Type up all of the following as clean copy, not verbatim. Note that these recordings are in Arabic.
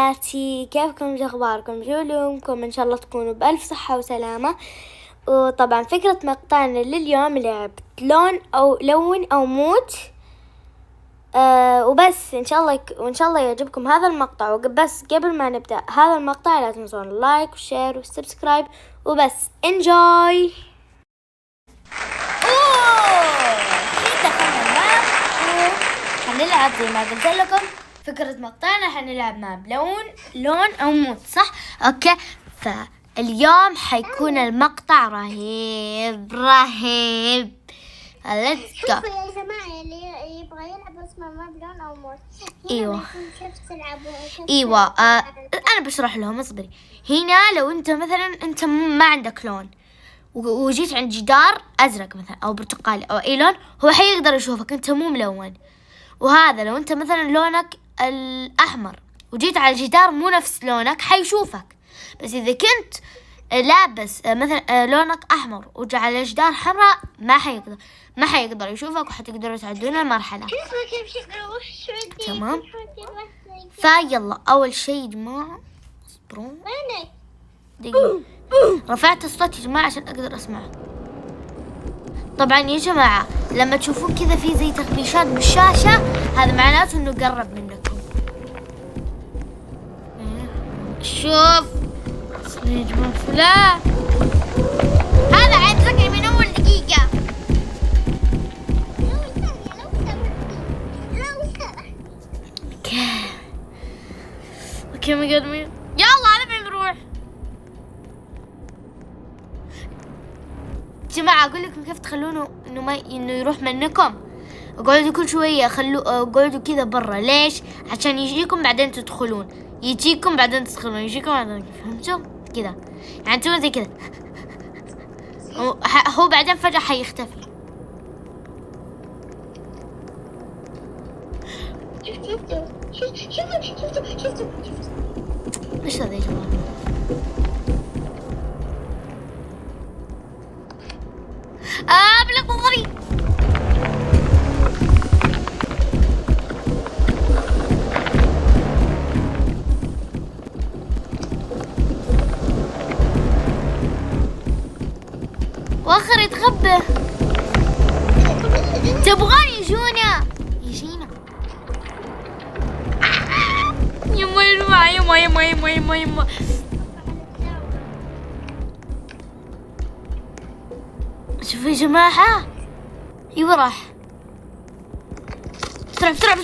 حياتي، كيفكم؟ شو اخباركم؟ شو لومكم؟ ان شاء الله تكونوا بألف صحة وسلامة. وطبعا فكرة مقطعنا لليوم لعبة لون او موت. وبس ان شاء الله وان شاء الله يعجبكم هذا المقطع. وبس قبل ما نبدأ هذا المقطع لا تنسون اللايك والشير والسبسكرايب. وبس انجوي. حنلعب زي ما قلت لكم فكرة مقطعنا، حنلعب مع لون أو موت، صح؟ أوكي، فاليوم حيكون المقطع رهيب. Let's go. شوفوا يا جماعة اللي يبغى يلعب اسمه لون أو موت. ايوه كيف تلعبوا؟ ايوه انا بشرح لهم، اصبري. هنا لو انت مثلا انت ما عندك لون وجيت عند جدار ازرق مثلا او برتقالي او اي لون، هو حيقدر يشوفك، انت مو ملون. وهذا لو انت مثلا لونك الاحمر وجيت على الجدار مو نفس لونك حيشوفك. بس اذا كنت لابس مثلا لونك احمر وجا على الجدار حمراء ما حيقدر يشوفك وحتقدروا تعدون المرحلة. تمام. فيلا اول شيء يا جماعة اصبروا دقيقة، رفعت الصوت يا جماعة عشان اقدر اسمع. طبعا يا جماعة لما تشوفون كذا في زي تخبيشات بالشاشة هذا معناته انه قرب منكم. شوف يا جماعة فلان هذا عاد رقم من اول دقيقة. اوكي مقدمين، يلا نبي نروح. جماعة أقول لكم كيف تخلونه إنه يروح منكم. اقعدوا كل شوية اقعدوا كذا برا. ليش؟ عشان يجيكم بعدين تدخلون، يجيكم بعدين تدخلون، يجيكم بعدين. فهمتوا؟ كذا يعني تسوون زي كذا. هو بعدين فجأة حيختفي. شفتوا ايش هذا يا جماعة؟ بلغ نظري. واخر يتخبى. تبغان يجينا يما. شوفوا يا جماعة، ايوه راح. بسرعة.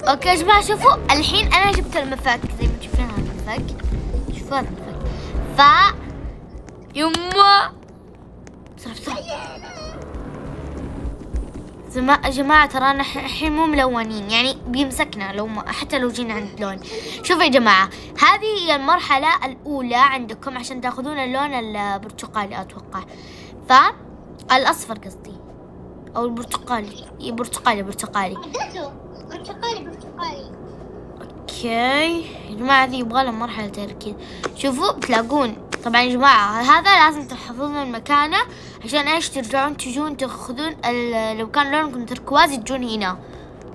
اوكي يا جماعة شوفوا الحين انا جبت المفك زي ما تشوفون. هذا المفك، شوفوا هذا المفك. يما بسرعة. يا جماعة ترانا الحين مو ملونين، يعني بيمسكنا حتى لو جينا عند لون. شوفوا يا جماعة هذه هي المرحلة الأولى عندكم عشان تاخذون اللون البرتقالي أتوقع، فالأصفر قصدي أو البرتقالي. برتقالي. اوكي يا جماعة هذه يبغى لها مرحلة تركيز. شوفوا بتلاقون طبعا يا جماعة هذا لازم تحفظون مكانه عشان ايش ترجعون تجون تاخذون لو كان لونكم تركوازي تجون هنا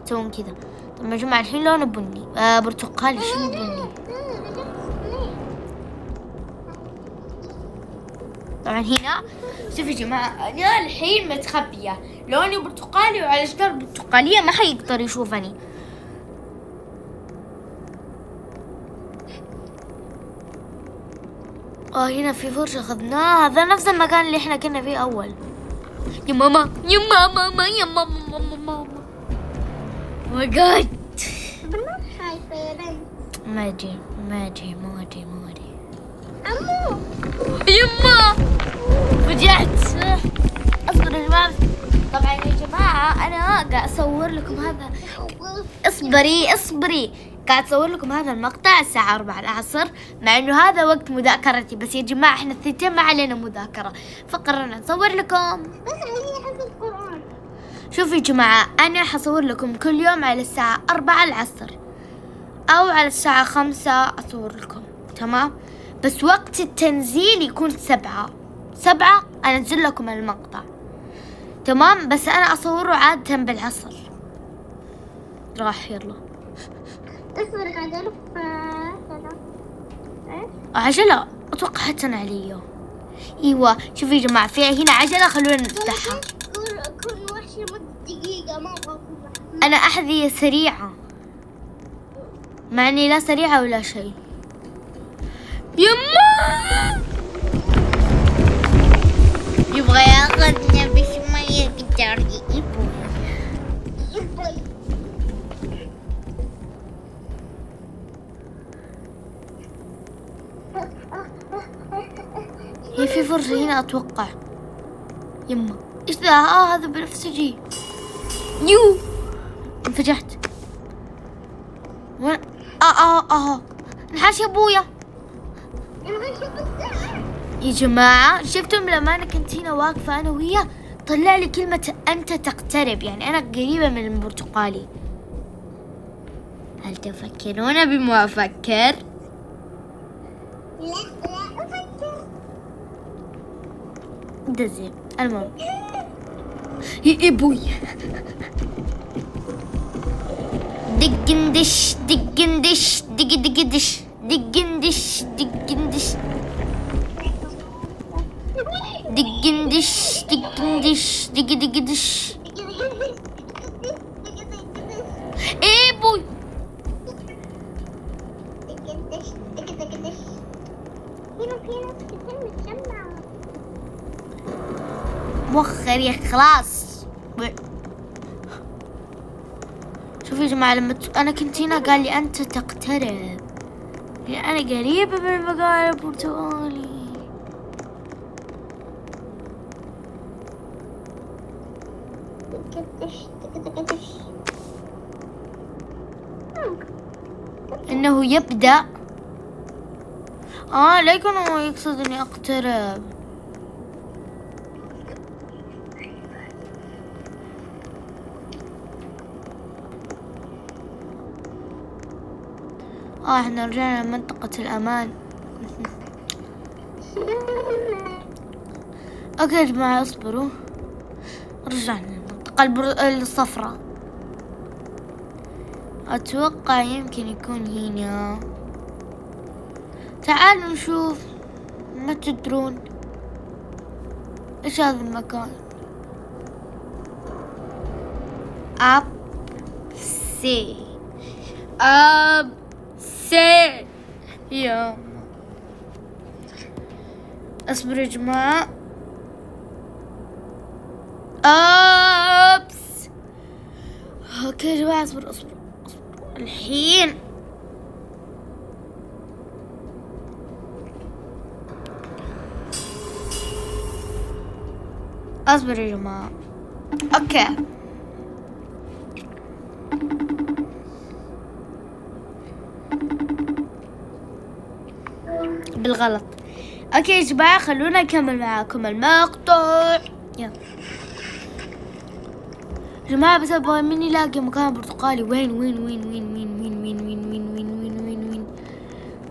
تسوون كذا. طبعا يا جماعة الحين لونه بني برتقالي. شنو بني؟ طبعا هنا شوفوا يا جماعة انا الحين متخبية، لوني برتقالي وعلى جدار برتقالية ما حيقدر يشوفني. هنا في فرشة أخذناها، هذا نفس المكان اللي احنا كنا فيه أول. يا ماما ماي جاد. خايفة يا بنت. ما أدري عمو يما فجعت. اصبروا يا جماعة. طبعا يا جماعة أنا قاعد أصور لكم هذا. اصبري قاعد أصور لكم هذا المقطع الساعة 4 العصر، مع إنه هذا وقت مذاكرتي. بس يا جماعة إحنا الثنتين ما علينا مذاكرة، فقررنا نصور لكم. بس هي حفظ القرآن. شوفوا يا جماعة أنا حصور لكم كل يوم على الساعة 4 العصر أو على الساعة 5 أصور لكم، تمام؟ بس وقت التنزيل يكون 7 أنزل لكم المقطع، تمام؟ بس أنا أصوره عادة بالعصر. راح يلا اصبر قاعد الف كذا. عجلة اتوقع حتى انا علي. ايوه شوفوا يا جماعة، في هنا عجلة، خلونا نفتحها. كل وحش لمدة دقيقة، ما ابغى اكون وحش. انا احذية سريعة، مع اني لا سريعة ولا شيء. يما يبغى ياخذنا بس ما يقدر. هي في فرصة هنا اتوقع. يما ايش ذا؟ هذا بنفسجي. يو انفجعت. وين؟ انحاش يا ابويا. يا جماعة شفتم لما انا كنت هنا واقفة انا وهي، طلع لي كلمة انت تقترب، يعني انا قريبة من البرتقالي. هل تفكرون بما افكر؟ لا افكر. ده زين. المهم يا ابوي دقندش دقندش دق دق دش دقندش دقندش دقندش دقندش دق دق دش. ايه ابوي موخر يا خلاص. شوفوا يا جماعة، لما أنا كنت هنا قال لي أنت تقترب، يعني أنا قريبة من المقال البرتقالي. إنه يبدأ. لا يكون هو يقصد إني أقترب. احنا رجعنا لمنطقة الأمان. اوكي يا جماعة اصبروا، رجعنا للمنطقة الصفراء. اتوقع يمكن يكون هنا. تعالوا نشوف، ما تدرون ايش هذا المكان. سي يا اصبروا يا جماعة. اوكي يا جماعة اصبروا الحين. اصبروا يا جماعة. اوكي بالغلط. اوكي يا جماعة خلونا نكمل معاكم المقطع. يلا يا جماعة، بس ابغى مني الاقي مكان برتقالي. وين وين وين وين وين وين وين وين وين وين وين وين وين.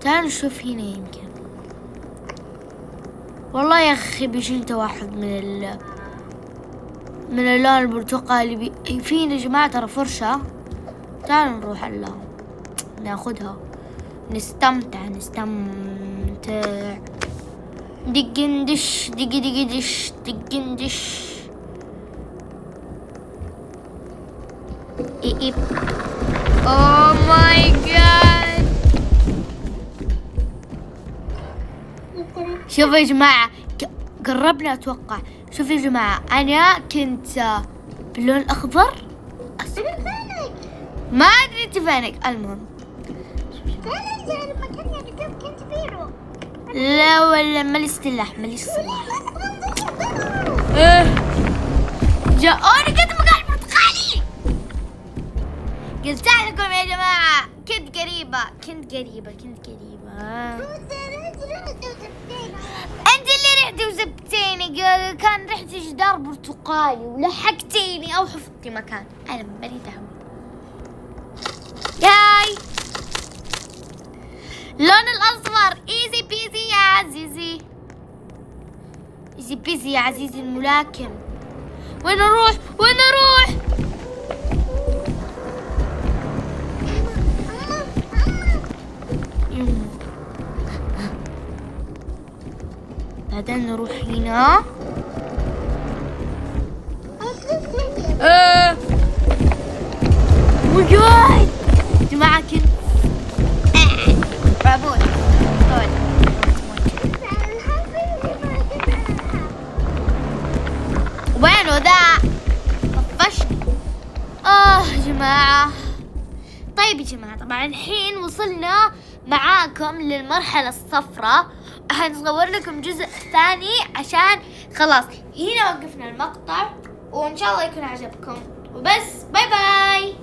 تعالوا نشوف هنا يمكن. والله يا اخي بيجيني توحد من اللون البرتقالي. فينا يا جماعة ترى فرشة. تعالوا نروح لها ناخدها، نستمتع. دقندش دق دق دش دقندش. ايه اوه ماي جاد. شوفوا يا جماعة قربنا اتوقع. شوفوا يا جماعة، انا كنت باللون الاخضر. ما ادري انت فينك. المهم لا ولا مالي سلاح. جاءوني كنت مقال برتقالي. قلت لكم يا جماعة كنت قريبة. انت اللي رحتي وزبتيني. كان ريحتي جدار برتقالي ولحقتيني او حفظتي مكان. انا مالي دعوة. ياي لون الأصفر. ايزي بيزي يا عزيزي، ايزي بيزي يا عزيزي الملاكم. وين اروح؟ بعدين نروح هنا. وجاي جماعة كنت رابوت وينه ذا؟ طفشني. يا جماعة. طيب يا جماعة، طبعا الحين وصلنا معاكم للمرحلة الصفراء. هنصور لكم جزء ثاني عشان خلاص هنا وقفنا المقطع، وإن شاء الله يكون عجبكم. وبس، باي باي.